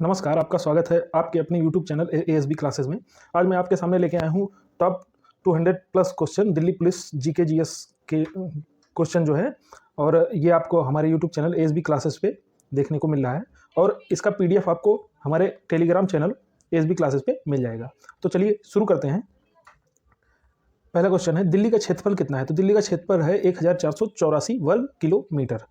नमस्कार, आपका स्वागत है आपके अपने YouTube चैनल ASB क्लासेस में। आज मैं आपके सामने लेके आया हूँ top 200 plus question Delhi police GK GS के क्वेश्चन जो है, और ये आपको हमारे YouTube चैनल ASB क्लासेस पे देखने को मिल रहा है, और इसका PDF आपको हमारे टेलीग्राम चैनल ASB क्लासेस पे मिल जाएगा। तो चलिए शुरू करते हैं। पहला क्वेश्चन है, दिल्ली का क्षेत्रफल कितना है? तो दिल्ली का क्षेत्रफल है 1484 वर्ग किलोमीटर।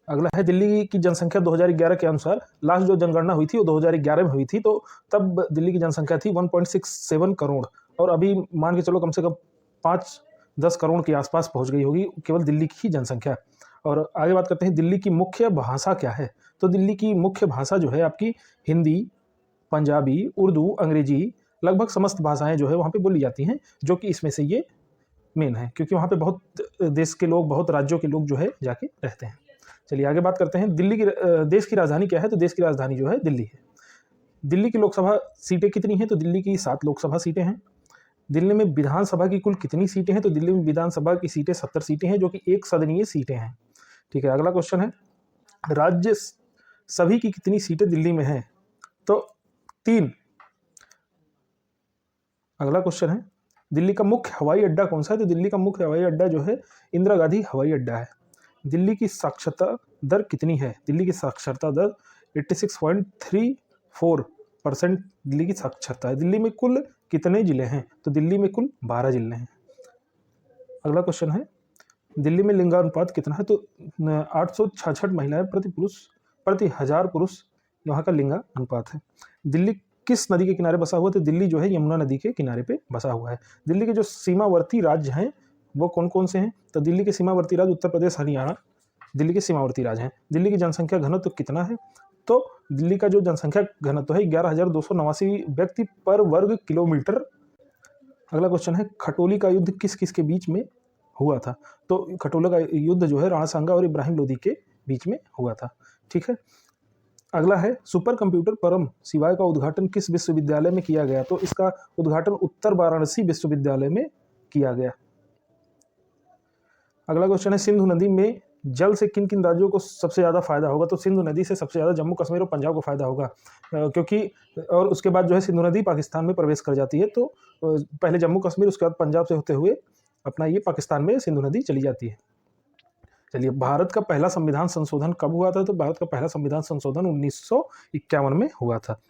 अगला है, दिल्ली की जनसंख्या 2011 के अनुसार, लास्ट जो जनगणना हुई थी वो 2011 में हुई थी, तो तब दिल्ली की जनसंख्या थी 1.67 करोड़, और अभी मान के चलो कम से कम 5-10 करोड़ के आसपास पहुंच गई होगी केवल दिल्ली की ही जनसंख्या। और आगे बात करते हैं, दिल्ली की मुख्य भाषा क्या है? तो दिल्ली की मुख्य भाषा जो है आपकी हिंदी, पंजाबी, उर्दू, अंग्रेजी, लगभग समस्त भाषाएं जो है वहाँ पे बोली जाती हैं, जो कि इसमें से ये मेन है, क्योंकि वहाँ पे बहुत देश के लोग, बहुत राज्यों के लोग जो है जाके रहते हैं। चलिए आगे बात करते हैं, दिल्ली की देश की राजधानी क्या है? तो देश की राजधानी जो है दिल्ली है। दिल्ली की लोकसभा सीटें कितनी हैं? तो दिल्ली की 7 लोकसभा सीटें हैं। दिल्ली में विधानसभा की कुल कितनी सीटें हैं? तो दिल्ली में विधानसभा की सीटें 70 सीटें हैं, जो कि एक सदनीय सीटें हैं। ठीक है, अगला क्वेश्चन है, राज्य सभी की कितनी सीटें दिल्ली में हैं? तो 3। अगला क्वेश्चन है, दिल्ली का मुख्य हवाई अड्डा कौन सा है? तो दिल्ली का मुख्य हवाई अड्डा जो है इंदिरा गांधी हवाई अड्डा है। दिल्ली की साक्षरता दर कितनी है? दिल्ली की साक्षरता दर 86.34% दिल्ली की साक्षरता है। दिल्ली में कुल कितने जिले हैं? तो दिल्ली में कुल 12 जिले हैं। अगला क्वेश्चन है, दिल्ली में लिंगानुपात कितना है? तो 866 महिलाएं प्रति 1000 पुरुष वहाँ का लिंगा अनुपात है। दिल्ली किस नदी के किनारे बसा हुआ? तो दिल्ली जो है यमुना नदी के किनारे पे बसा हुआ है। दिल्ली के जो सीमावर्ती राज्य हैं वो कौन कौन से हैं? तो दिल्ली के सीमावर्ती राज्य उत्तर प्रदेश, हरियाणा दिल्ली के सीमावर्ती राज्य हैं। दिल्ली की जनसंख्या घनत्व कितना है? तो दिल्ली का जो जनसंख्या घनत्व है 11,289 व्यक्ति पर वर्ग किलोमीटर। अगला क्वेश्चन है, खटोली का युद्ध किस किस के बीच में हुआ था? तो खटोला का युद्ध जो है राणा सांगा और इब्राहिम लोदी के बीच में हुआ था। ठीक है, अगला है, सुपर कंप्यूटर परम शिवाय का उद्घाटन किस विश्वविद्यालय में किया गया? तो इसका उद्घाटन उत्तर वाराणसी विश्वविद्यालय में किया गया। अगला क्वेश्चन है, सिंधु नदी में जल से किन किन राज्यों को सबसे ज़्यादा फायदा होगा? तो सिंधु नदी से सबसे ज़्यादा जम्मू कश्मीर और पंजाब को फायदा होगा, क्योंकि और उसके बाद जो है सिंधु नदी पाकिस्तान में प्रवेश कर जाती है, तो पहले जम्मू कश्मीर, उसके बाद पंजाब से होते हुए अपना ये पाकिस्तान में सिंधु नदी चली जाती है। चलिए, भारत का पहला संविधान संशोधन कब हुआ था? तो भारत का पहला संविधान संशोधन 1951 में हुआ था।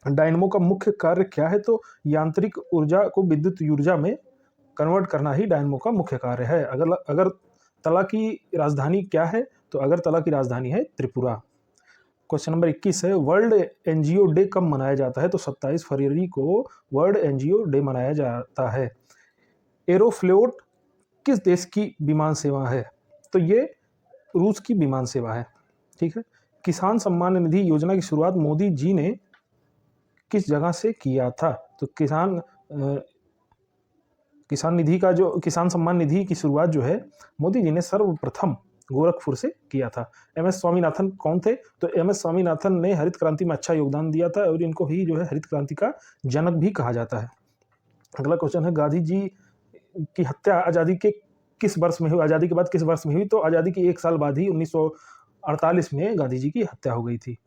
डायनमो का मुख्य कार्य क्या है? तो यांत्रिक ऊर्जा को विद्युत ऊर्जा में कन्वर्ट करना ही डायनमो का मुख्य कार्य है। अगर तला की राजधानी क्या है? तो अगरतला की राजधानी है त्रिपुरा। क्वेश्चन नंबर 21 है, वर्ल्ड एनजीओ डे कब मनाया जाता है? तो 27 फरवरी को वर्ल्ड एनजीओ डे मनाया जाता है। एरोफ्लोट किस देश की विमान सेवा है? तो ये रूस की विमान सेवा है। ठीक है, किसान सम्मान निधि योजना की शुरुआत मोदी जी ने किस जगह से किया था? तो किसान निधि का जो किसान सम्मान निधि की शुरुआत जो है मोदी जी ने सर्वप्रथम गोरखपुर से किया था। MS स्वामीनाथन कौन थे? तो MS स्वामीनाथन ने हरित क्रांति में अच्छा योगदान दिया था, और इनको ही जो है हरित क्रांति का जनक भी कहा जाता है। अगला क्वेश्चन है, गांधी जी की हत्या आज़ादी के किस वर्ष में हुई? आज़ादी के बाद किस वर्ष में हुई? तो आज़ादी के 1 साल बाद ही 1948 में गांधी जी की हत्या हो गई थी।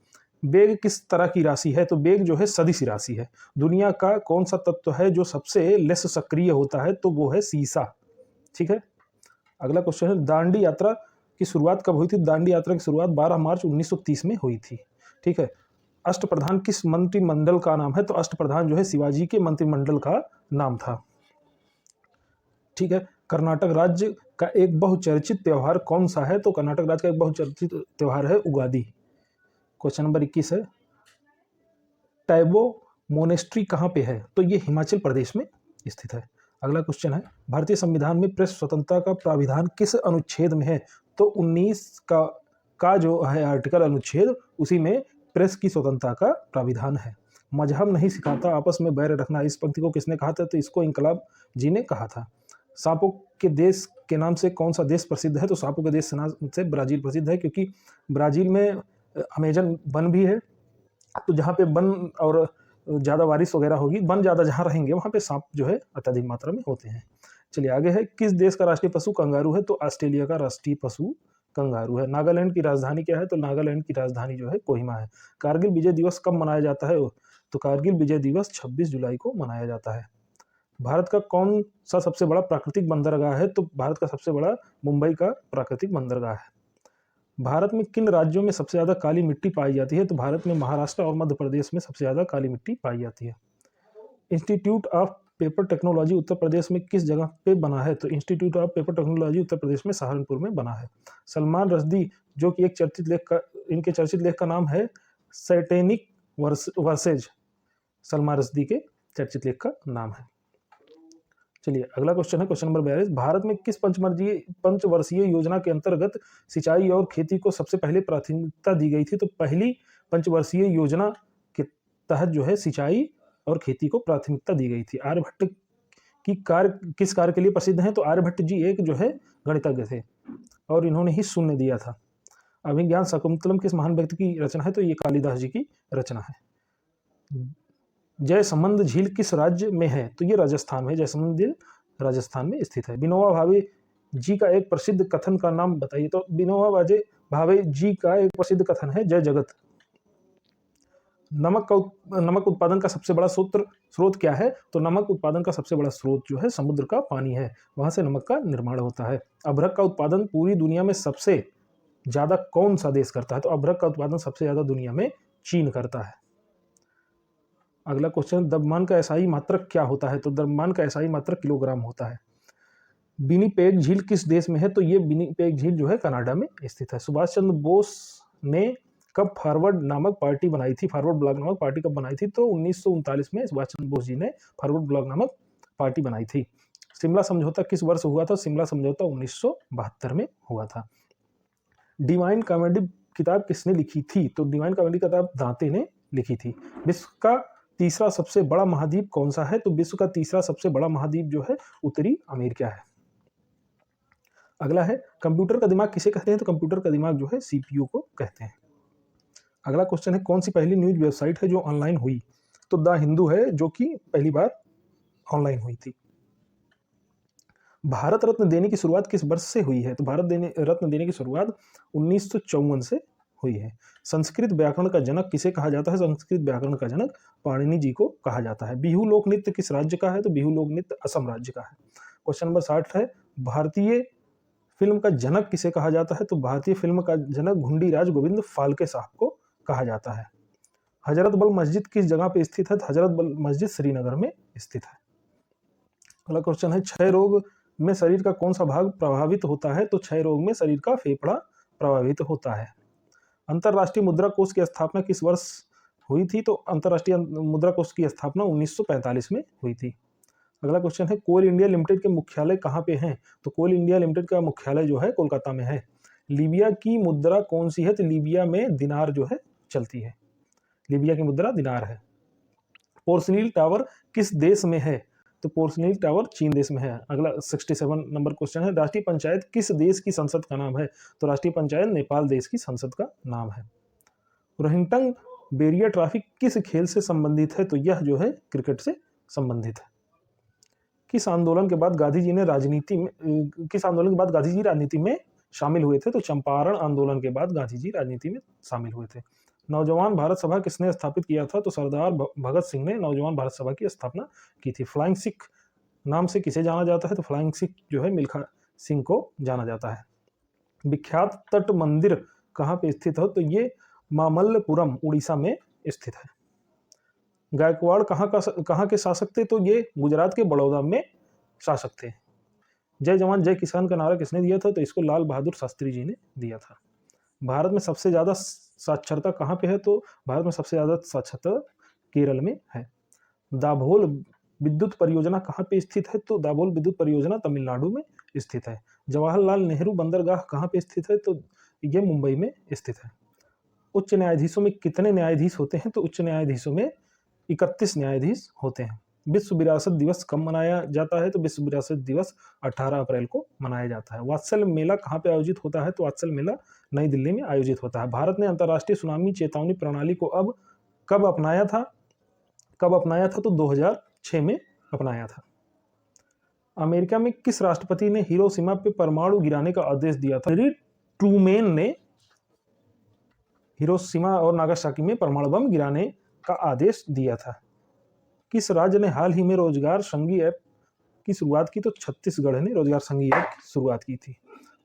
बेग किस तरह की राशि है? तो बेग जो है सदिश राशि है। दुनिया का कौन सा तत्व है जो सबसे लेस सक्रिय होता है? तो वो है सीसा। ठीक है, अगला क्वेश्चन है, दांडी यात्रा की शुरुआत कब हुई थी? दांडी यात्रा की शुरुआत 12 मार्च 1930 में हुई थी। ठीक है, अष्टप्रधान किस मंत्रिमंडल का नाम है? तो अष्टप्रधान जो है शिवाजी के मंत्रिमंडल का नाम था। ठीक है, कर्नाटक राज्य का एक बहुचर्चित त्यौहार कौन सा है? तो कर्नाटक राज्य का एक बहुचर्चित त्यौहार है उगादी। क्वेश्चन नंबर 21 है, टैबो मोनेस्ट्री कहाँ पे है? तो ये हिमाचल प्रदेश में स्थित है। अगला क्वेश्चन है, भारतीय संविधान में प्रेस स्वतंत्रता का प्राविधान किस अनुच्छेद में है? तो 19 का जो है आर्टिकल अनुच्छेद, उसी में प्रेस की स्वतंत्रता का प्राविधान है। मजहब नहीं सिखाता आपस में बैर रखना, इस पंक्ति को किसने कहा था? तो इसको इनकलाब जी ने कहा था। सांपों के देश के नाम से कौन सा देश प्रसिद्ध है? तो सांपों के देश से ब्राजील प्रसिद्ध है, क्योंकि ब्राजील में अमेजन वन भी है, तो जहाँ पे वन और ज़्यादा बारिश वगैरह होगी, वन ज़्यादा जहाँ रहेंगे वहाँ पे सांप जो है अत्यधिक मात्रा में होते हैं। चलिए आगे है, किस देश का राष्ट्रीय पशु कंगारू है? तो ऑस्ट्रेलिया का राष्ट्रीय पशु कंगारू है। नागालैंड की राजधानी क्या है? तो नागालैंड की राजधानी जो है कोहिमा है। कारगिल विजय दिवस कब मनाया जाता है? तो कारगिल विजय दिवस 26 जुलाई को मनाया जाता है। भारत का कौन सा सबसे बड़ा प्राकृतिक बंदरगाह है? तो भारत का सबसे बड़ा मुंबई का प्राकृतिक बंदरगाह है। भारत में किन राज्यों में सबसे ज्यादा काली मिट्टी पाई जाती है? तो भारत में महाराष्ट्र और मध्य प्रदेश में सबसे ज्यादा काली मिट्टी पाई जाती है। Institute of paper technology Uttar Pradesh में किस जगह पे बना है? तो institute of paper technology Uttar Pradesh में सहारनपुर में बना है। सलमान रश्दी जो कि एक चर्चित लेख का इनके चर्चित लेख का नाम है सैटेनिक वर्सेज, सलमान रश्दी के चर्चित लेख का नाम है। चलिए अगला क्वेश्चन है क्वेश्चन नंबर 42। भारत में किस पंचवर्षीय योजना के अंतर्गत सिंचाई और खेती को सबसे पहले प्राथमिकता दी गई थी? तो पहली पंचवर्षीय योजना के तहत जो है सिंचाई और खेती को प्राथमिकता दी गई थी। आर्यभट्ट की कार्य किस कार्य के लिए प्रसिद्ध हैं? तो आर्यभट्ट जी एक जो है गणितज्ञ थे और इन्होंने ही शून्य दिया था। अभिज्ञान शाकुंतलम किस महान व्यक्ति की रचना है? तो ये कालिदास जी की रचना है। जयसमंद झील किस राज्य में है? तो ये राजस्थान में, जयसमंद झील राजस्थान में स्थित है। विनोबा भावे जी का एक प्रसिद्ध कथन का नाम बताइए। तो विनोबा भावे जी का एक प्रसिद्ध कथन है जय जगत। नमक उत्पादन का सबसे बड़ा स्रोत क्या है? तो नमक उत्पादन का सबसे बड़ा स्रोत जो है समुद्र का पानी है, वहां से नमक का निर्माण होता है। अभ्रक का उत्पादन पूरी दुनिया में सबसे ज्यादा कौन सा देश करता है? तो अभ्रक का उत्पादन सबसे ज्यादा दुनिया में चीन करता है। अगला क्वेश्चन, द्रव्यमान का एसआई मात्रक क्या होता है? तो द्रव्यमान का एसआई मात्रक किलोग्राम होता है। विनिपेग झील किस देश में है? तो ये विनिपेग झील जो है कनाडा में स्थित है। सुभाष चंद्र बोस ने कब फॉरवर्ड नामक पार्टी बनाई थी? फॉरवर्ड ब्लॉक नामक पार्टी कब बनाई थी? तो 1939 में सुभाष चंद्र बोस जी ने फॉरवर्ड ब्लॉक नामक पार्टी बनाई थी। शिमला समझौता किस वर्ष हुआ था? शिमला समझौता 1972 में हुआ था। डिवाइन कॉमेडी किताब किसने लिखी थी? तो डिवाइन कॉमेडी किताब दांते ने लिखी थी। विश्व का तीसरा सबसे बड़ा महाद्वीप कौन सा है? तो विश्व का तीसरा सबसे बड़ा महाद्वीप जो है उत्तरी अमेरिका है। अगला है कंप्यूटर का दिमाग किसे कहते हैं? तो कंप्यूटर का दिमाग जो है सीपीयू को कहते हैं। अगला क्वेश्चन है कौन सी पहली न्यूज वेबसाइट है जो ऑनलाइन हुई? तो द हिंदू है जो कि पहली बार ऑनलाइन हुई थी। भारत रत्न देने की शुरुआत किस वर्ष से हुई है? तो भारत रत्न देने की शुरुआत 1954 से हुई है। संस्कृत व्याकरण का जनक किसे कहा जाता है? संस्कृत व्याकरण का जनक पाणिनि जी को कहा जाता है। बिहू लोक नृत्य किस राज्य का है? तो बिहू लोक नृत्य असम राज्य का है। क्वेश्चन नंबर 60 है भारतीय फिल्म का जनक किसे कहा जाता है? तो भारतीय फिल्म का जनक घुंडीराज गोविंद फाल्के साहब को कहा जाता है। हजरत बल मस्जिद किस जगह पे स्थित है? हजरत बल मस्जिद श्रीनगर में स्थित है। अगला क्वेश्चन है क्षय रोग में शरीर का कौन सा भाग प्रभावित होता है? तो क्षय रोग में शरीर का फेफड़ा प्रभावित होता है। अंतरराष्ट्रीय मुद्रा कोष की स्थापना किस वर्ष हुई थी? तो अंतरराष्ट्रीय मुद्रा कोष की स्थापना 1945 में हुई थी। अगला क्वेश्चन है कोल इंडिया लिमिटेड के मुख्यालय कहाँ पे हैं? तो कोल इंडिया लिमिटेड का मुख्यालय जो है कोलकाता में है। लीबिया की मुद्रा कौन सी है? तो लीबिया में दिनार जो है चलती है। लीबिया की मुद्रा दिनार है। पोर्सिनील टावर किस देश में है? तो पोर्सिनील टावर चीन देश में है। अगला 67 नंबर क्वेश्चन है राष्ट्रीय पंचायत किस देश की संसद का नाम है? तो राष्ट्रीय पंचायत नेपाल देश की संसद का नाम है। रोहिंटन बेरिया ट्रॉफी किस खेल से संबंधित है? तो यह जो है क्रिकेट से संबंधित है। किस आंदोलन के बाद गांधी जी राजनीति में शामिल हुए थे? तो चंपारण आंदोलन के बाद गांधी जी राजनीति में शामिल हुए थे। नौजवान भारत सभा किसने स्थापित किया था? तो सरदार भगत सिंह ने नौजवान भारत सभा की स्थापना की थी। फ्लाइंग सिख नाम से किसे जाना जाता है? तो फ्लाइंग सिख जो है मिल्खा सिंह को जाना जाता है। विख्यात तट मंदिर कहाँ पे स्थित है? तो ये मामल्लपुरम उड़ीसा में स्थित है। गायकवाड़ कहाँ के शासक थे? तो ये गुजरात के बड़ौदा में शासक थे। जय जवान जय किसान का नारा किसने दिया था? तो इसको लाल बहादुर शास्त्री जी ने दिया था। भारत में सबसे ज्यादा साक्षरता कहाँ पे है? तो भारत में सबसे ज्यादा साक्षरता केरल में है। दाभोल विद्युत परियोजना कहाँ पे स्थित है? तो दाभोल विद्युत परियोजना तमिलनाडु में स्थित है। जवाहरलाल नेहरू बंदरगाह कहाँ पे स्थित है? तो ये मुंबई में स्थित है। उच्च न्यायाधीशों में कितने न्यायाधीश होते हैं? तो उच्च न्यायाधीशों में 31 न्यायाधीश होते हैं। विश्व विरासत दिवस कब मनाया जाता है? तो विश्व विरासत दिवस 18 अप्रैल को मनाया जाता है। वात्सल्य मेला कहाँ पे आयोजित होता है? तो वात्सल्य मेला नई दिल्ली में आयोजित होता है। भारत ने अंतर्राष्ट्रीय सुनामी चेतावनी प्रणाली को अब कब अपनाया था? तो 2006 में अपनाया था। अमेरिका में किस राष्ट्रपति ने हिरोशिमा पे परमाणु गिराने का आदेश दिया था? ट्रूमेन ने हिरोशिमा और नागासाकी में परमाणु बम गिराने का आदेश दिया था। किस राज्य ने हाल ही में रोजगार संघी ऐप की शुरुआत की? तो छत्तीसगढ़ ने रोजगार संघी ऐप की शुरुआत की थी।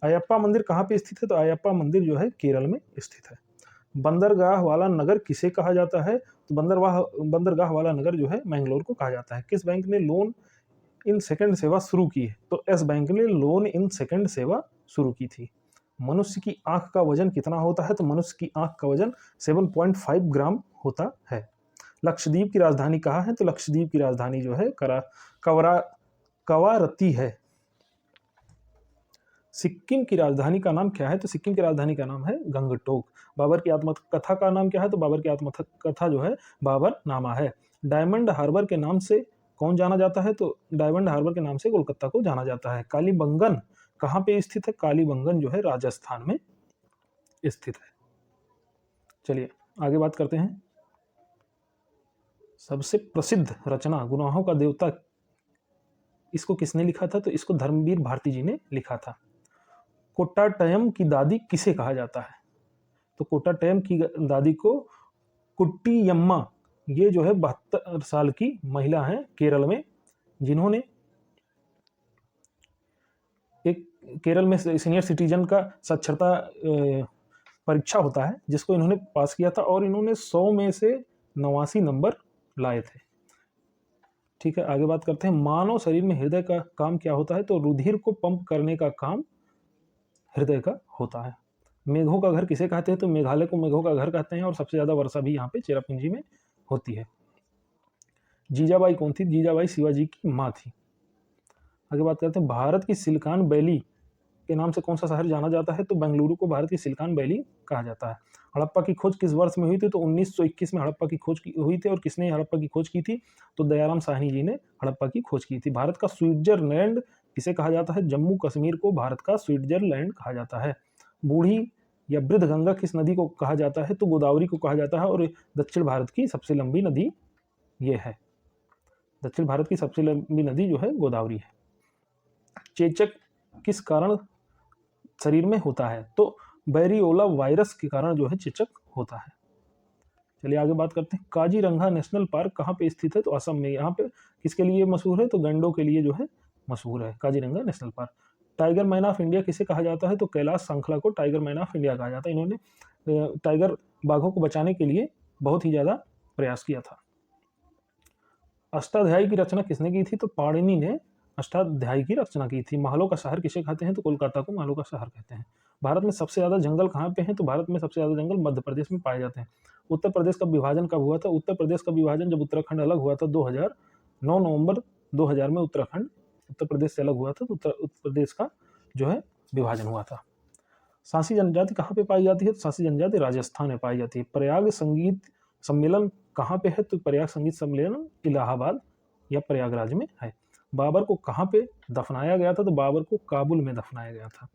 अयप्पा मंदिर कहाँ पे स्थित है? तो अयप्पा मंदिर जो है केरल में स्थित है। बंदरगाह वाला नगर किसे कहा जाता है? तो बंदरगाह वाला नगर जो है मैंगलोर को कहा जाता है। किस बैंक ने लोन इन सेकंड सेवा शुरू की है? तो एस बैंक ने लोन इन सेकंड सेवा शुरू की थी। मनुष्य की आंख का वजन कितना होता है? तो मनुष्य की आंख का वजन 7.5 ग्राम होता है। लक्षद्वीप की राजधानी कहाँ है? तो लक्षद्वीप की राजधानी जो है कवारत्ती है। सिक्किम की राजधानी का नाम क्या है? तो सिक्किम की राजधानी का नाम है गंगटोक। बाबर की आत्मकथा का नाम क्या है? तो बाबर की आत्मकथा जो है बाबर नामा है। डायमंड हार्बर के नाम से कौन जाना जाता है? तो डायमंड हार्बर के नाम से कोलकाता को जाना जाता है। कालीबंगन कहाँ पे स्थित है? कालीबंगन जो है राजस्थान में स्थित है। चलिए आगे बात करते हैं। सबसे प्रसिद्ध रचना गुनाहों का देवता, इसको किसने लिखा था? तो इसको धर्मवीर भारती जी ने लिखा था। कोट्टाटयम की दादी किसे कहा जाता है? तो कोट्टाटयम की दादी को कुट्टियम्मा, ये जो है 72 साल की महिला है केरल में, जिन्होंने एक केरल में सीनियर सिटीजन का साक्षरता परीक्षा होता है जिसको इन्होंने पास किया था और इन्होंने 100 में से 89 नंबर लाए थे। ठीक है, आगे बात करते हैं। मानव शरीर में हृदय का काम क्या होता है? तो रुधिर को पंप करने का काम हृदय का होता है। मेघों का घर किसे कहते हैं? तो मेघालय को मेघों का घर कहते हैं और सबसे ज्यादा वर्षा भी यहाँ पे चेरापूंजी में होती है। जीजाबाई कौन थी? जीजाबाई शिवाजी की माँ थी। आगे बात करते हैं। भारत की सिलिकॉन वैली के नाम से कौन सा शहर जाना जाता है? तो बेंगलुरु को भारत की सिलिकॉन वैली कहा जाता है। हड़प्पा की खोज किस वर्ष में हुई थी? तो 1921 में हड़प्पा की खोज हुई थी। और किसने हड़प्पा की खोज की थी? तो दयाराम साहनी जी ने हड़प्पा की खोज की थी। भारत का स्विट्जरलैंड किसे कहा जाता है? जम्मू कश्मीर को भारत का स्विट्जरलैंड कहा जाता है। बूढ़ी या वृद्ध गंगा किस नदी को कहा जाता है? तो गोदावरी को कहा जाता है। और दक्षिण भारत की सबसे लंबी नदी ये है। दक्षिण भारत की सबसे लंबी नदी जो है गोदावरी है। चेचक किस कारण शरीर में होता है? तो बैरियोला वायरस के कारण जो है चेचक होता है। चलिए आगे बात करते हैं। काजीरंगा नेशनल पार्क कहाँ पे स्थित है? तो असम में। यहाँ पे किसके लिए मशहूर है? तो गैंडों के लिए जो है मशहूर है Kaziranga national park. Tiger man of India किसे कहा जाता है? तो कैलाश सांखला को टाइगर मैन ऑफ इंडिया कहा जाता है। इन्होंने टाइगर बाघों को बचाने के लिए बहुत ही ज्यादा प्रयास किया था। अष्टाध्यायी की रचना किसने की थी? तो पाणिनि ने अष्टाध्यायी की रचना की थी। महलों का शहर किसे कहते हैं? तो कोलकाता को महलों का शहर कहते हैं। भारत में सबसे ज्यादा जंगल कहाँ पे हैं? तो भारत में सबसे ज्यादा जंगल मध्य प्रदेश में पाए जाते हैं। उत्तर प्रदेश का विभाजन कब हुआ था? उत्तर प्रदेश का विभाजन जब उत्तराखंड अलग हुआ था 9 नवंबर 2000 में उत्तराखंड उत्तर प्रदेश से अलग हुआ था। तो उत्तर प्रदेश का जो है विभाजन हुआ था। सांसी जनजाति कहाँ पे पाई जाती है? तो सांसी जनजाति राजस्थान में पाई जाती है। प्रयाग संगीत सम्मेलन कहाँ पे है? तो प्रयाग संगीत सम्मेलन इलाहाबाद या प्रयागराज में है। बाबर को कहाँ पे दफनाया गया था? तो बाबर को काबुल में दफनाया गया था।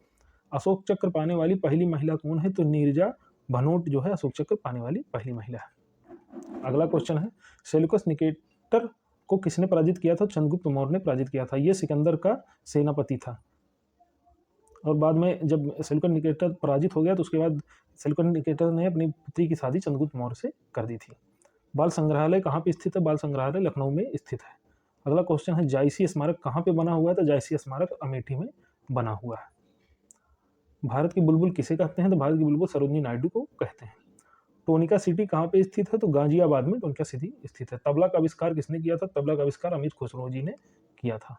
अशोक चक्र पाने वाली पहली महिला कौन है? तो नीरजा भनोट जो है अशोक चक्र पाने वाली पहली महिला है। अगला क्वेश्चन है। सेल्यूकस निकेटर को किसने पराजित किया था? चंद्रगुप्त मौर्य ने पराजित किया था। यह सिकंदर का सेनापति था। और बाद में जब सेल्यूकस निकेटर पराजित हो गया तो उसके बाद सेल्यूकस निकेटर ने अपनी पुत्री की शादी चंद्रगुप्त मौर्य से कर दी थी। बाल संग्रहालय कहाँ पे स्थित है? बाल संग्रहालय लखनऊ में स्थित है। अगला क्वेश्चन है। जायसी स्मारक कहाँ पे बना हुआ है? तो जायसी स्मारक अमेठी में बना हुआ है। भारत की बुलबुल किसे कहते हैं? तो भारत की बुलबुल सरोजिनी नायडू को कहते हैं। टोनिका सिटी कहाँ पे स्थित है? तो गाजियाबाद में टोनिका सिटी स्थित है। तबला का आविष्कार किसने किया था? तबला का आविष्कार अमित खुसरो जी ने किया था।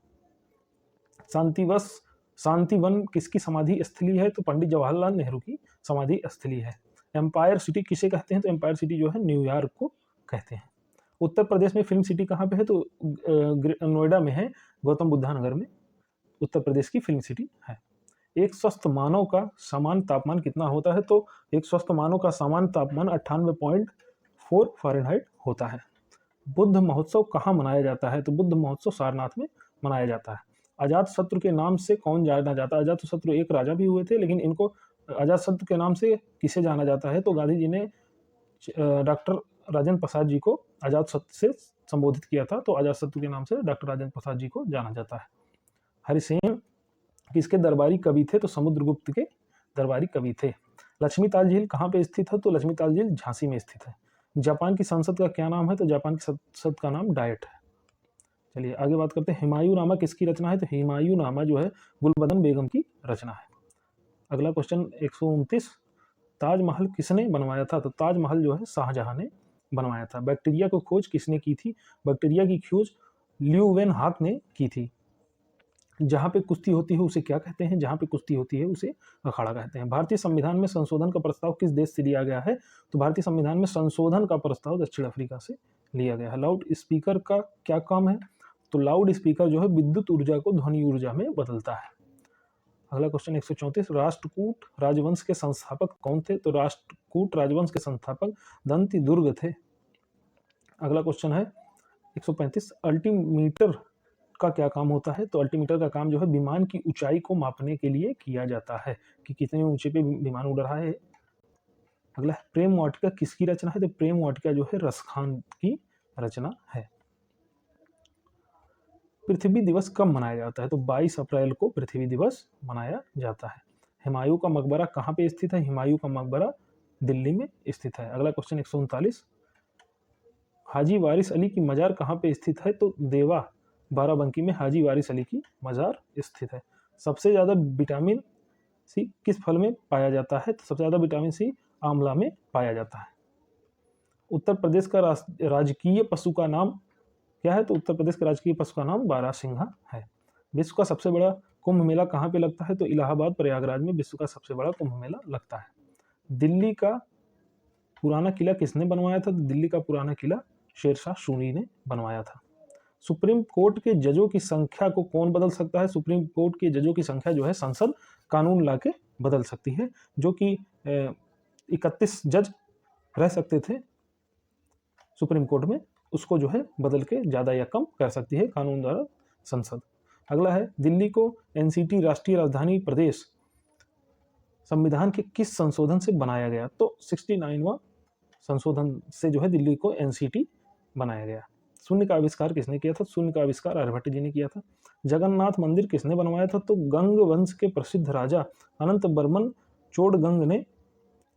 शांतिवन किसकी समाधि स्थली है? तो पंडित जवाहरलाल नेहरू की समाधि स्थली है। एम्पायर सिटी किसे कहते हैं? तो एम्पायर सिटी जो है न्यूयॉर्क को कहते हैं। उत्तर प्रदेश में फिल्म सिटी कहाँ पे है? तो नोएडा में है, गौतम बुद्धा नगर में उत्तर प्रदेश की फिल्म सिटी है। एक स्वस्थ मानव का सामान्य तापमान कितना होता है? तो एक स्वस्थ मानव का सामान्य तापमान 98.4 फ़ारेनहाइट होता है। बुद्ध महोत्सव कहाँ मनाया जाता है? तो बुद्ध महोत्सव सारनाथ में मनाया जाता है। अजातशत्रु के नाम से कौन जाना जाता है? अजातशत्रु एक राजा भी हुए थे, लेकिन इनको अजातशत्रु के नाम से किसे जाना जाता है? तो गांधी जी ने डॉक्टर राजेंद्र प्रसाद जी को अजातशत्रु से संबोधित किया था, तो अजातशत्रु के नाम से डॉक्टर राजेंद्र प्रसाद जी को जाना जाता है। हरिसेन किसके दरबारी कवि थे? तो समुद्रगुप्त के दरबारी कवि थे। लक्ष्मी ताल झील कहाँ पे स्थित है? तो लक्ष्मी ताल झील झांसी में स्थित है। जापान की संसद का क्या नाम है? तो जापान की संसद का नाम डायट है। चलिए आगे बात करते हैं, हुमायूंनामा किसकी रचना है? तो हुमायूंनामा जो है गुलबदन बेगम की रचना है। अगला क्वेश्चन 129, ताजमहल किसने बनवाया था? तो ताजमहल जो है शाहजहां ने बनवाया था। बैक्टीरिया को खोज किसने की थी? बैक्टीरिया की खोज ल्यूवेनहाक ने की थी। जहाँ पे कुश्ती होती है उसे क्या कहते हैं? जहाँ पे कुश्ती होती है उसे अखाड़ा कहते हैं। भारतीय संविधान में संशोधन का प्रस्ताव किस देश से लिया गया है? तो भारतीय संविधान में संशोधन का प्रस्ताव दक्षिण अफ्रीका से लिया गया है। लाउड स्पीकर का क्या काम है? तो लाउड स्पीकर जो है विद्युत ऊर्जा को ध्वनि ऊर्जा में बदलता है। अगला क्वेश्चन 134, राष्ट्रकूट राजवंश के संस्थापक कौन थे? तो राष्ट्रकूट राजवंश के संस्थापक दंती दुर्ग थे। अगला क्वेश्चन है 135, अल्टीमीटर का क्या काम होता है? तो अल्टीमीटर का काम जो है विमान की ऊंचाई को मापने के लिए किया जाता है कि कितने ऊंचे पे विमान उड़ रहा है। अगला प्रेम वाटिका किसकी रचना है? तो प्रेम वाटिका जो है रसखान की रचना है। पृथ्वी दिवस कब मनाया जाता है? तो 22 अप्रैल को पृथ्वी दिवस मनाया जाता है। हुमायूं का मकबरा कहाँ पे स्थित है? हुमायूं का मकबरा दिल्ली में स्थित है। अगला क्वेश्चन 139, हाजी वारिस अली की मजार कहाँ पे स्थित है? तो देवा बाराबंकी में हाजी वारिस अली की मजार स्थित है। सबसे ज़्यादा विटामिन सी किस फल में पाया जाता है? तो सबसे ज़्यादा विटामिन सी आंवला में पाया जाता है। उत्तर प्रदेश का राजकीय पशु का नाम क्या है? तो उत्तर प्रदेश का राजकीय पशु का नाम बारहसिंघा है। विश्व का सबसे बड़ा कुंभ मेला कहाँ पे लगता है? तो इलाहाबाद प्रयागराज में विश्व का सबसे बड़ा कुंभ मेला लगता है। दिल्ली का पुराना किला किसने बनवाया था? तो दिल्ली का पुराना किला शेरशाह सूरी ने बनवाया था। सुप्रीम कोर्ट के जजों की संख्या को कौन बदल सकता है? सुप्रीम कोर्ट के जजों की संख्या जो है संसद कानून ला के बदल सकती है। जो कि 31 जज रह सकते थे सुप्रीम कोर्ट में, उसको जो है बदल के ज़्यादा या कम कर सकती है कानून द्वारा संसद। अगला है, दिल्ली को एनसीटी राष्ट्रीय राजधानी प्रदेश संविधान के किस संशोधन से बनाया गया? तो 69वां संशोधन से जो है दिल्ली को एनसीटी बनाया गया। शून्य का आविष्कार किसने किया था? शून्य का आविष्कार आर्यभट्ट जी ने किया था। जगन्नाथ मंदिर किसने बनवाया था? तो गंग वंश के प्रसिद्ध राजा अनंत बर्मन चोड़गंग ने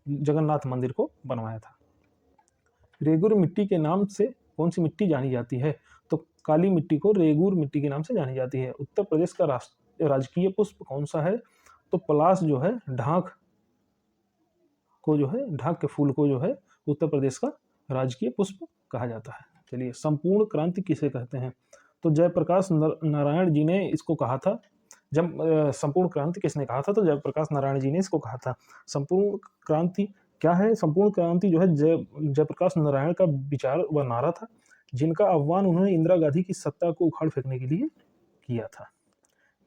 जगन्नाथ मंदिर को बनवाया था। रेगुर मिट्टी के नाम से कौन सी मिट्टी जानी जाती है? तो काली मिट्टी को रेगुर मिट्टी के नाम से जानी जाती है। उत्तर प्रदेश का राजकीय पुष्प कौन सा है? तो पलाश जो है ढाक को जो है ढाक के फूल को जो है उत्तर प्रदेश का राजकीय पुष्प कहा जाता है। चलिए, संपूर्ण क्रांति किसे कहते हैं? तो जयप्रकाश नारायण जी ने इसको कहा था। जब संपूर्ण क्रांति किसने कहा था? तो जयप्रकाश नारायण जी ने इसको कहा था। संपूर्ण क्रांति क्या है? संपूर्ण क्रांति जो है जयप्रकाश नारायण का विचार व नारा था, जिनका आह्वान उन्होंने इंदिरा गांधी की सत्ता को उखाड़ फेंकने के लिए किया था।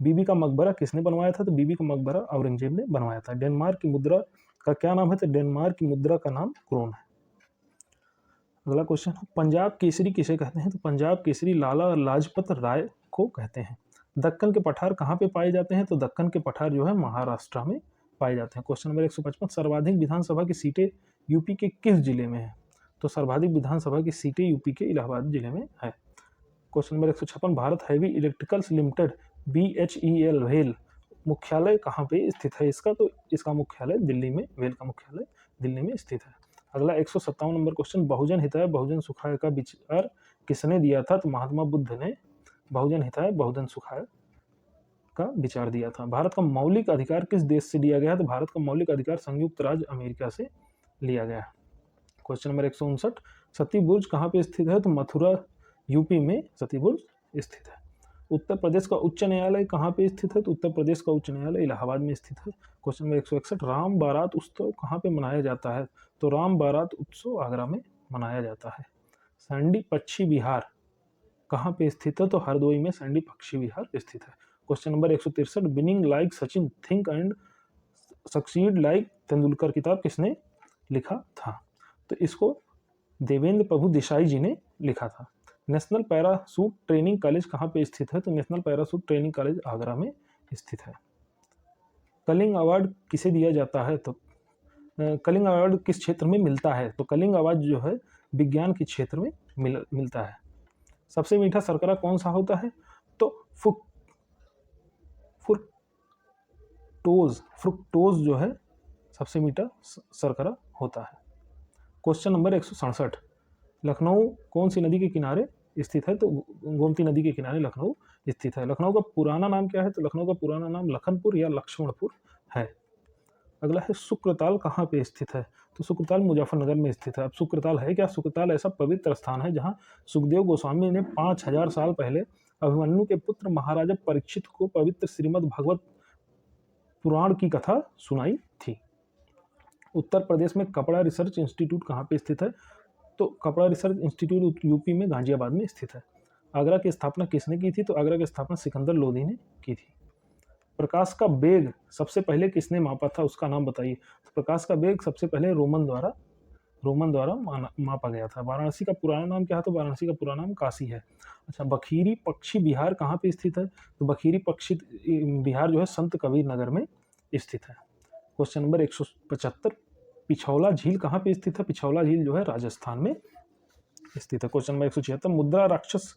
बीबी का मकबरा किसने बनवाया था? तो बीबी का मकबरा औरंगजेब ने बनवाया था। डेनमार्क की मुद्रा का क्या नाम है? तो डेनमार्क की मुद्रा का नाम क्रोन है। अगला क्वेश्चन, पंजाब केसरी किसे कहते हैं? तो पंजाब केसरी लाला लाजपत राय को कहते हैं। दक्कन के पठार कहाँ पे पाए जाते हैं? तो दक्कन के पठार जो है महाराष्ट्र में पाए जाते हैं। क्वेश्चन नंबर 155, सर्वाधिक विधानसभा की सीटें यूपी के किस जिले में है? तो सर्वाधिक विधानसभा की सीटें यूपी के इलाहाबाद जिले में है। Question number 156, Bharat heavy electricals limited BHEL well मुख्यालय कहाँ पे स्थित है इसका? तो इसका मुख्यालय दिल्ली में, वेल का मुख्यालय दिल्ली में स्थित है। अगला 157 नंबर क्वेश्चन, बहुजन हिताय बहुजन सुखाय का विचार किसने दिया था? तो महात्मा बुद्ध ने बहुजन हिताय बहुजन सुखाय का विचार दिया था। भारत का मौलिक अधिकार किस देश से लिया गया? तो भारत का मौलिक अधिकार संयुक्त राज्य अमेरिका से लिया गया। क्वेश्चन नंबर 159, सती बुर्ज कहाँ पे स्थित है? तो मथुरा यूपी में सती बुर्ज स्थित है। उत्तर प्रदेश का उच्च न्यायालय कहाँ पे स्थित है? तो उत्तर प्रदेश का उच्च न्यायालय इलाहाबाद में स्थित है। क्वेश्चन नंबर 161, राम बारात उत्सव कहाँ पे मनाया जाता है? तो राम बारात उत्सव आगरा में मनाया जाता है। सैंडी पक्षी विहार कहाँ पे स्थित है? तो हरदोई में सैंडी पक्षी विहार स्थित है। Question number 163, winning like Sachin think and succeed like Tendulkar किताब किसने लिखा था? तो इसको देवेंद्र प्रभु देसाई जी ने लिखा था। नेशनल पैराशूट ट्रेनिंग कॉलेज कहाँ पे स्थित है? तो national parachute training college Agra में स्थित है। कलिंग अवार्ड किसे दिया जाता है? तो कलिंग अवार्ड किस क्षेत्र में मिलता है? तो कलिंग अवार्ड जो है विज्ञान के क्षेत्र में मिलता है। सबसे मीठा शर्करा कौन सा होता है? तो फ्रुक्टोज जो है सबसे मीठा शर्करा होता है। क्वेश्चन नंबर 167, लखनऊ कौन सी नदी के किनारे स्थित है? तो गोमती नदी के किनारे लखनऊ स्थित है। लखनऊ का पुराना नाम क्या है? तो लखनऊ का पुराना नाम लखनपुर या लक्ष्मणपुर है। अगला है शुक्रताल कहाँ पे स्थित है? तो शुक्रताल मुजफ्फरनगर में स्थित है। अब शुक्रताल है क्या? शुक्रताल ऐसा पवित्र स्थान है जहाँ सुखदेव गोस्वामी ने 5000 साल पहले अभिमन्यु के पुत्र महाराजा परीक्षित को पवित्र श्रीमद् भगवत पुराण की कथा सुनाई थी। उत्तर प्रदेश में कपड़ा रिसर्च इंस्टीट्यूट कहाँ पे स्थित है? तो कपड़ा रिसर्च इंस्टीट्यूट यूपी में गाजियाबाद में स्थित है। आगरा की स्थापना किसने की थी? तो आगरा की स्थापना सिकंदर लोधी ने की थी। प्रकाश का वेग सबसे पहले किसने मापा था? उसका नाम बताइए। तो प्रकाश का वेग सबसे पहले रोमन द्वारा मापा गया था। वाराणसी का पुराना नाम क्या है? तो वाराणसी का पुराना नाम काशी है। अच्छा, बखीरी पक्षी बिहार कहाँ पे स्थित है? तो बखीरी पक्षी बिहार जो है संत कबीर नगर में स्थित है। क्वेश्चन नंबर 175, पिछौला झील कहाँ पे स्थित है? पिछौला झील जो है राजस्थान में स्थित है। क्वेश्चन नंबर 176, मुद्रा राक्षस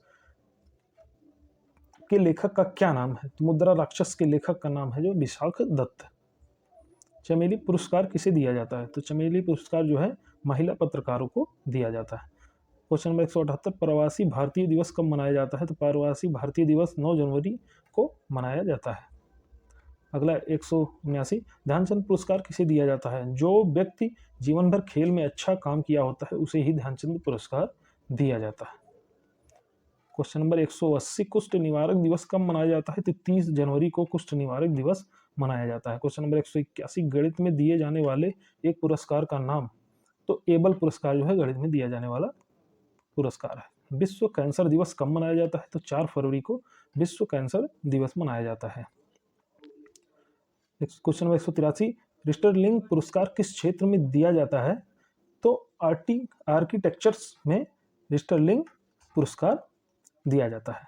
के लेखक का क्या नाम है? तो मुद्रा राक्षस के लेखक का नाम है जो विशाख दत्त। चमेली पुरस्कार किसे दिया जाता है? तो चमेली पुरस्कार जो है महिला पत्रकारों को दिया जाता है। क्वेश्चन नंबर 178, प्रवासी भारतीय दिवस कब मनाया जाता है? तो प्रवासी भारतीय दिवस 9 जनवरी को मनाया जाता है। अगला 179, ध्यानचंद पुरस्कार किसे दिया जाता है? जो व्यक्ति जीवन भर खेल में अच्छा काम किया होता है उसे ही ध्यानचंद पुरस्कार दिया जाता है। क्वेश्चन नंबर 180, कुष्ठ निवारक दिवस कब मनाया जाता है? तो 30 जनवरी को कुष्ठ निवारक दिवस मनाया जाता है। क्वेश्चन नंबर 181, गणित में दिए जाने वाले एक पुरस्कार का नाम? तो एबल पुरस्कार जो है गणित में दिया जाने वाला पुरस्कार है। विश्व कैंसर दिवस कब मनाया जाता है? तो 4 फरवरी को विश्व कैंसर दिवस मनाया जाता है। क्वेश्चन नंबर 183, रिस्टरलिंग पुरस्कार किस क्षेत्र में दिया जाता है? तो आर्किटेक्चर्स में रिस्टरलिंग पुरस्कार दिया जाता है।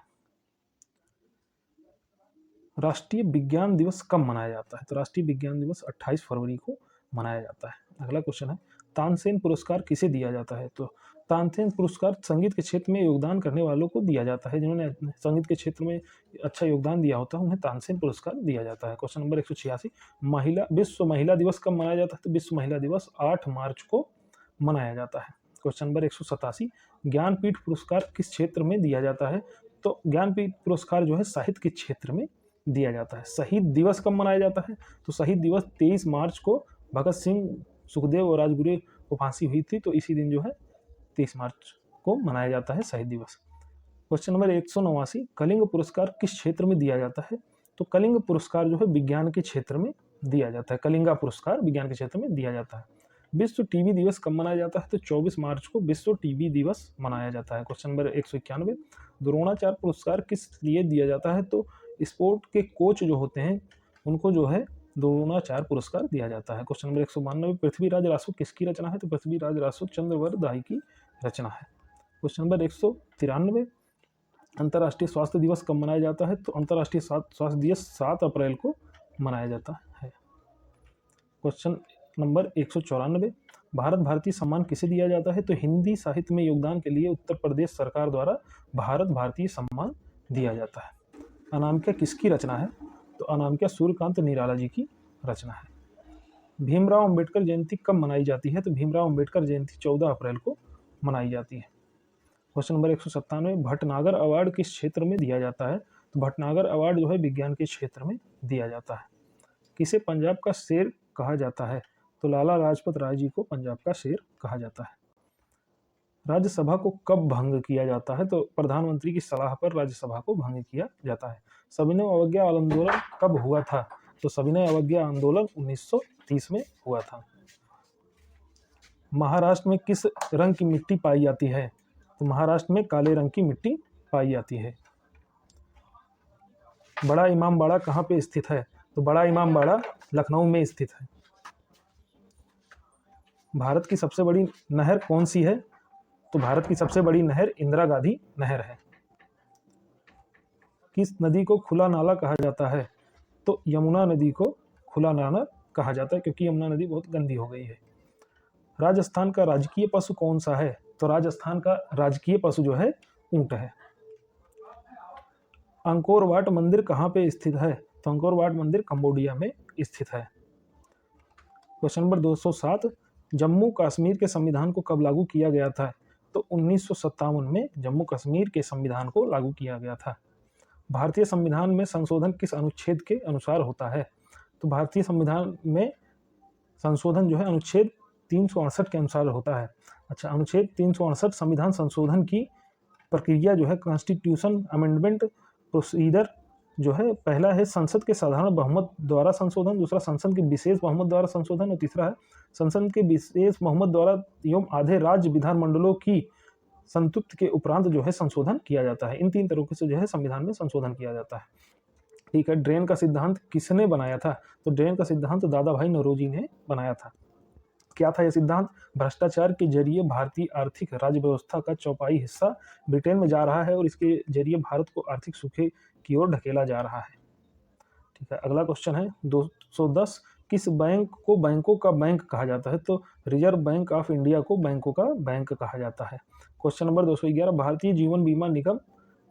राष्ट्रीय विज्ञान दिवस कब मनाया जाता है? तो राष्ट्रीय विज्ञान दिवस 28 फरवरी को मनाया जाता है। अगला क्वेश्चन है, तानसेन पुरस्कार किसे दिया जाता है? तो तानसेन पुरस्कार संगीत के क्षेत्र में योगदान करने वालों को दिया जाता है। जिन्होंने संगीत के क्षेत्र में अच्छा योगदान दिया होता है उन्हें तानसेन पुरस्कार दिया जाता है। क्वेश्चन नंबर 186, विश्व महिला दिवस कब मनाया जाता है? तो विश्व महिला दिवस 8 मार्च को मनाया जाता है। क्वेश्चन नंबर 187, ज्ञानपीठ पुरस्कार किस क्षेत्र में दिया जाता है? तो ज्ञानपीठ पुरस्कार जो है साहित्य के क्षेत्र में दिया जाता है। शहीद दिवस कब मनाया जाता है? तो शहीद दिवस 23 मार्च को भगत सिंह, सुखदेव और राजगुरु को फांसी हुई थी, तो इसी दिन जो है 23 मार्च को मनाया जाता है शहीद दिवस। क्वेश्चन नंबर 189, कलिंग पुरस्कार किस क्षेत्र में दिया जाता है? तो कलिंग पुरस्कार जो है विज्ञान के क्षेत्र में दिया जाता है। कलिंगा पुरस्कार विज्ञान के क्षेत्र में दिया जाता है। विश्व टीबी दिवस कब मनाया जाता है? तो 24 मार्च को विश्व टीबी दिवस मनाया जाता है। क्वेश्चन नंबर 191, द्रोणाचार्य पुरस्कार किस लिए दिया जाता है? तो स्पोर्ट के कोच जो होते हैं उनको जो है द्रोणाचार्य पुरस्कार दिया जाता है। क्वेश्चन नंबर 192, पृथ्वीराज रासो किसकी रचना है? तो पृथ्वीराज रासो चंद्रवरदाई की रचना है। क्वेश्चन नंबर 193, अंतर्राष्ट्रीय स्वास्थ्य दिवस कब मनाया जाता है? तो अंतर्राष्ट्रीय स्वास्थ्य दिवस 7 अप्रैल को मनाया जाता है। क्वेश्चन नंबर 194, भारत भारती सम्मान किसे दिया जाता है? तो हिंदी साहित्य में योगदान के लिए उत्तर प्रदेश सरकार द्वारा भारत भारती सम्मान दिया जाता है। अनामिका किसकी रचना है? तो अनामिका सूर्यकांत निराला जी की रचना है। भीमराव अंबेडकर जयंती कब मनाई जाती है? तो भीमराव अंबेडकर जयंती 14 अप्रैल को मनाई जाती है। क्वेश्चन नंबर 197, भटनागर अवार्ड किस क्षेत्र में दिया जाता है? तो भटनागर अवार्ड जो है विज्ञान के क्षेत्र में दिया जाता है। किसे पंजाब का शेर कहा जाता है? तो लाला लाजपत राय जी को पंजाब का शेर कहा जाता है। राज्यसभा को कब भंग किया जाता है? तो प्रधानमंत्री की सलाह पर राज्यसभा को भंग किया जाता है। सविनय अवज्ञा आंदोलन कब हुआ था? तो सविनय अवज्ञा आंदोलन 1930 में हुआ था। महाराष्ट्र में किस रंग की मिट्टी पाई जाती है? तो महाराष्ट्र में काले रंग की मिट्टी पाई जाती है। बड़ा इमामबाड़ा कहाँ पे स्थित है? तो बड़ा इमामबाड़ा लखनऊ में स्थित है। भारत की सबसे बड़ी नहर कौन सी है? तो भारत की सबसे बड़ी नहर इंदिरा गांधी नहर है। किस नदी को खुला नाला कहा जाता है? तो यमुना नदी को खुला नाला कहा जाता है क्योंकि यमुना नदी बहुत गंदी हो गई है। राजस्थान का राजकीय पशु कौन सा है? तो राजस्थान का राजकीय पशु जो है ऊंट है। अंकोर वाट मंदिर कहाँ पे स्थित है? तो अंकोर वाट मंदिर कंबोडिया में स्थित है। क्वेश्चन नंबर 207, जम्मू कश्मीर के संविधान को कब लागू किया गया था? तो 1957 में जम्मू कश्मीर के संविधान को लागू किया गया था। भारतीय संविधान में संशोधन किस अनुच्छेद के अनुसार होता है? तो भारतीय संविधान में संशोधन जो है अनुच्छेद 368 के अनुसार होता है। अच्छा, अनुच्छेद 368 संविधान संशोधन की प्रक्रिया जो है कॉन्स्टिट्यूशन अमेंडमेंट प्रोसीजर जो है, पहला है संसद के साधारण बहुमत द्वारा संशोधन, दूसरा संसद के विशेष बहुमत द्वारा संशोधन और तीसरा है संसद के विशेष बहुमत द्वारा एवं आधे राज्य विधानमंडलों की संतुष्टि के उपरांत जो है संशोधन किया जाता है। इन 3 तरीकों से जो है संविधान में संशोधन किया जाता है। ठीक है, ड्रेन का सिद्धांत किसने बनाया था? तो ड्रेन का सिद्धांत दादा भाई नौरोजी ने बनाया था। क्या था यह सिद्धांत? भ्रष्टाचार के जरिए भारतीय आर्थिक राज्य व्यवस्था का चौपाई हिस्सा ब्रिटेन में जा रहा है और इसके जरिए भारत को आर्थिक सूखे की ओर ढकेला जा रहा है। ठीक है, अगला क्वेश्चन है 210, किस बैंक को बैंकों का बैंक कहा जाता है? तो रिजर्व बैंक ऑफ इंडिया को बैंकों का बैंक कहा जाता है। क्वेश्चन नंबर 211, भारतीय जीवन बीमा निगम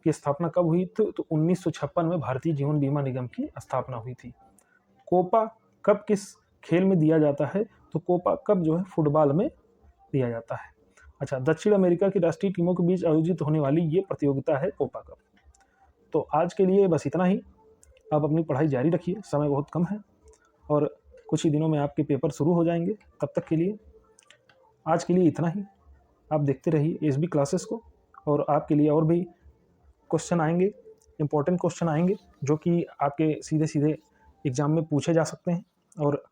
की स्थापना कब हुई थी? तो 1956 में भारतीय जीवन बीमा निगम की स्थापना हुई थी। कोपा कप किस खेल में दिया जाता है? तो कोपा कप जो है फुटबॉल में दिया जाता है। अच्छा, दक्षिण अमेरिका की राष्ट्रीय टीमों के बीच आयोजित होने वाली ये प्रतियोगिता है कोपा कप। तो आज के लिए बस इतना ही। आप अपनी पढ़ाई जारी रखिए, समय बहुत कम है और कुछ ही दिनों में आपके पेपर शुरू हो जाएंगे। तब तक के लिए आज के लिए इतना ही। आप देखते रहिए एसबी क्लासेस को, और आपके लिए और भी क्वेश्चन आएंगे, इंपॉर्टेंट क्वेश्चन आएंगे जो कि आपके सीधे सीधे एग्जाम में पूछे जा सकते हैं। और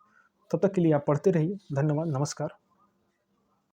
तब तक के लिए आप पढ़ते रहिए। धन्यवाद, नमस्कार।